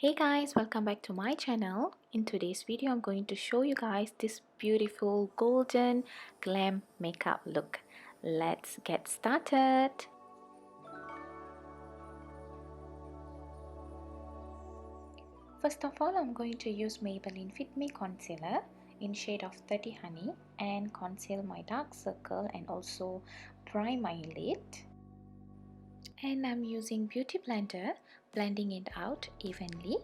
Hey guys, welcome back to my channel. In today's video, I'm going to show you guys this beautiful golden glam makeup look. Let's get started. First of all, I'm going to use Maybelline Fit Me Concealer in shade of 30 Honey and conceal my dark circle and also prime my lid. And I'm using Beauty Blender, blending it out evenly.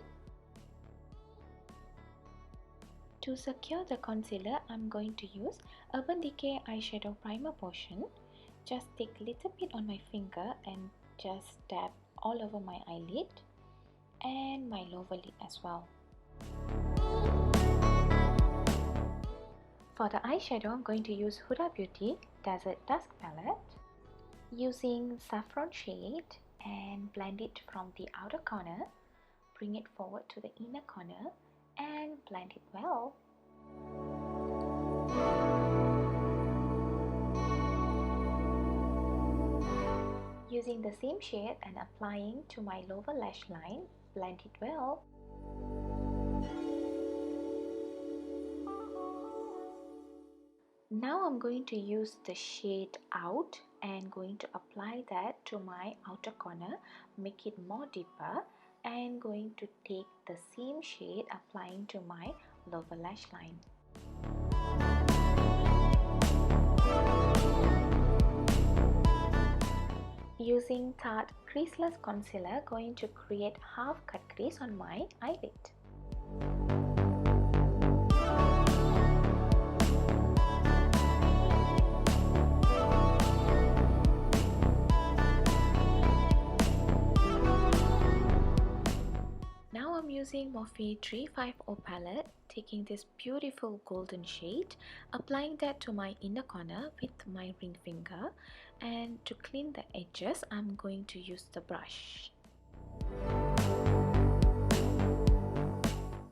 To secure the concealer, I'm going to use Urban Decay eyeshadow primer portion. Just take a little bit on my finger and just dab all over my eyelid and my lower lid as well. For the eyeshadow, I'm going to use Huda Beauty Desert Dusk palette. Using saffron shade and blend it from the outer corner, bring it forward to the inner corner and blend it well. Using the same shade and applying to my lower lash line, blend it well. Now I'm going to use the shade Out and going to apply that to my outer corner, make it more deeper, and going to take the same shade applying to my lower lash line. Using Tarte Creaseless Concealer, going to create half cut crease on my eyelid. Now I'm using Morphe 350 palette, taking this beautiful golden shade, applying that to my inner corner with my ring finger, and to clean the edges I'm going to use the brush.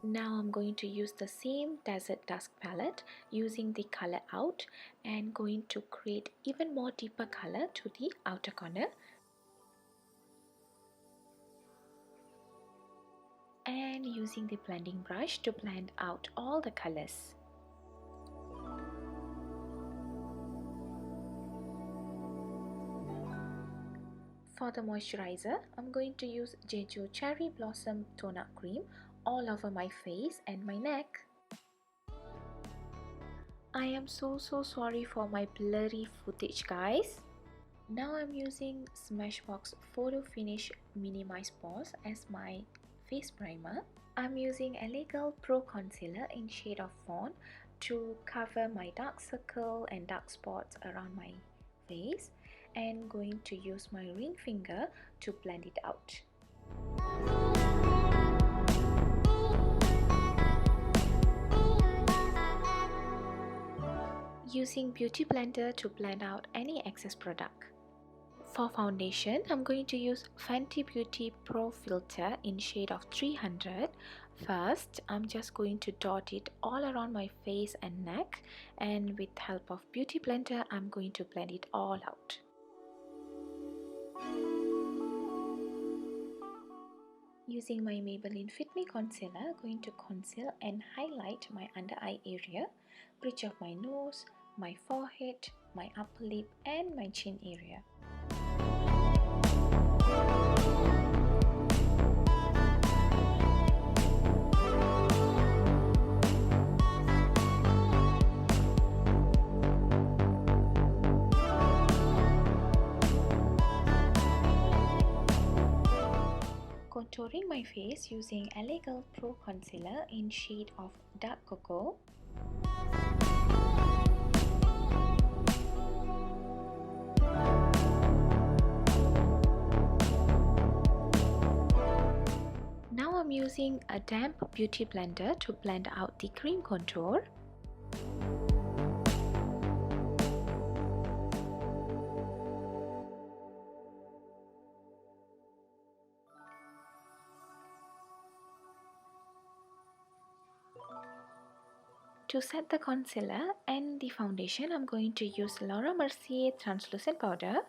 Now I'm going to use the same Desert Dusk palette using the color Out and going to create even more deeper color to the outer corner. And using the blending brush to blend out all the colors. For the moisturizer, I'm going to use Jeju Cherry Blossom Tone Up Cream all over my face and my neck. I am so sorry for my blurry footage, guys. Now I'm using Smashbox Photo Finish Minimize Pores as my face primer. I'm using LA Girl Pro Concealer in shade of Fawn to cover my dark circle and dark spots around my face, and going to use my ring finger to blend it out. Using Beauty Blender to blend out any excess product. For foundation, I'm going to use Fenty Beauty Pro Filter in shade of 300. First, I'm just going to dot it all around my face and neck, and with help of Beauty Blender, I'm going to blend it all out. Using my Maybelline Fit Me Concealer, going to conceal and highlight my under eye area, bridge of my nose, my forehead, my upper lip and my chin area. Contouring my face using LA Girl Pro Concealer in shade of Dark Cocoa. Now I'm using a damp Beauty Blender to blend out the cream contour. To set the concealer and the foundation, I'm going to use Laura Mercier translucent powder.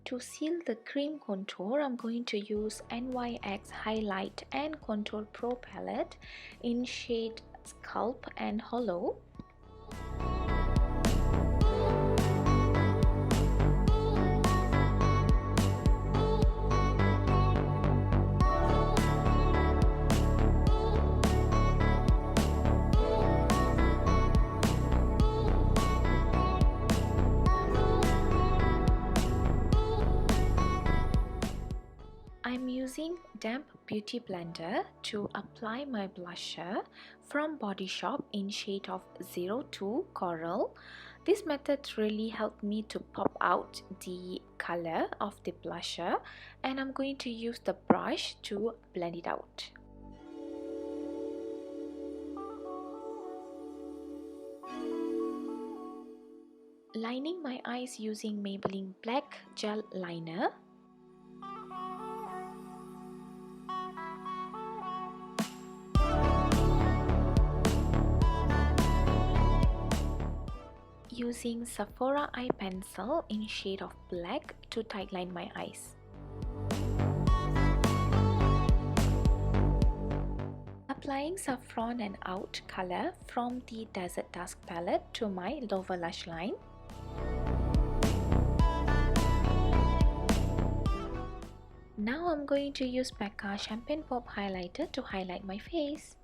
To seal the cream contour, I'm going to use NYX Highlight and Contour Pro palette in shade Sculpt and Hollow. I'm using damp beauty blender to apply my blusher from Body Shop in shade of 02 Coral. This method really helped me to pop out the color of the blusher, and I'm going to use the brush to blend it out. Lining my eyes using Maybelline Black Gel Liner. Using Sephora eye pencil in shade of black to tightline my eyes. Applying Saffron and Out color from the Desert Dusk palette to my lower lash line. Now I'm going to use Becca Champagne Pop highlighter to highlight my face.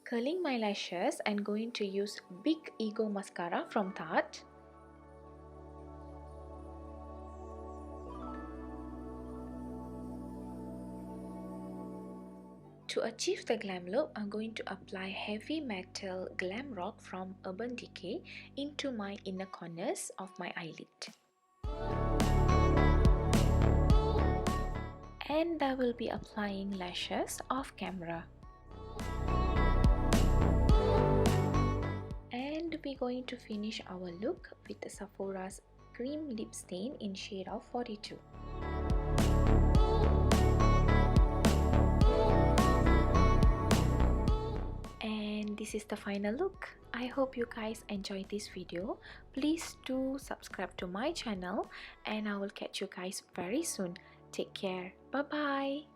Curling my lashes and going to use Big Ego mascara from Tarte. To achieve the glam look, I'm going to apply Heavy Metal Glam Rock from Urban Decay into my inner corners of my eyelid. And I will be applying lashes off camera. And we're going to finish our look with the Sephora's Cream Lip Stain in shade of 42. And this is the final look. I hope you guys enjoyed this video. Please do subscribe to my channel and I will catch you guys very soon. Take care. Bye bye.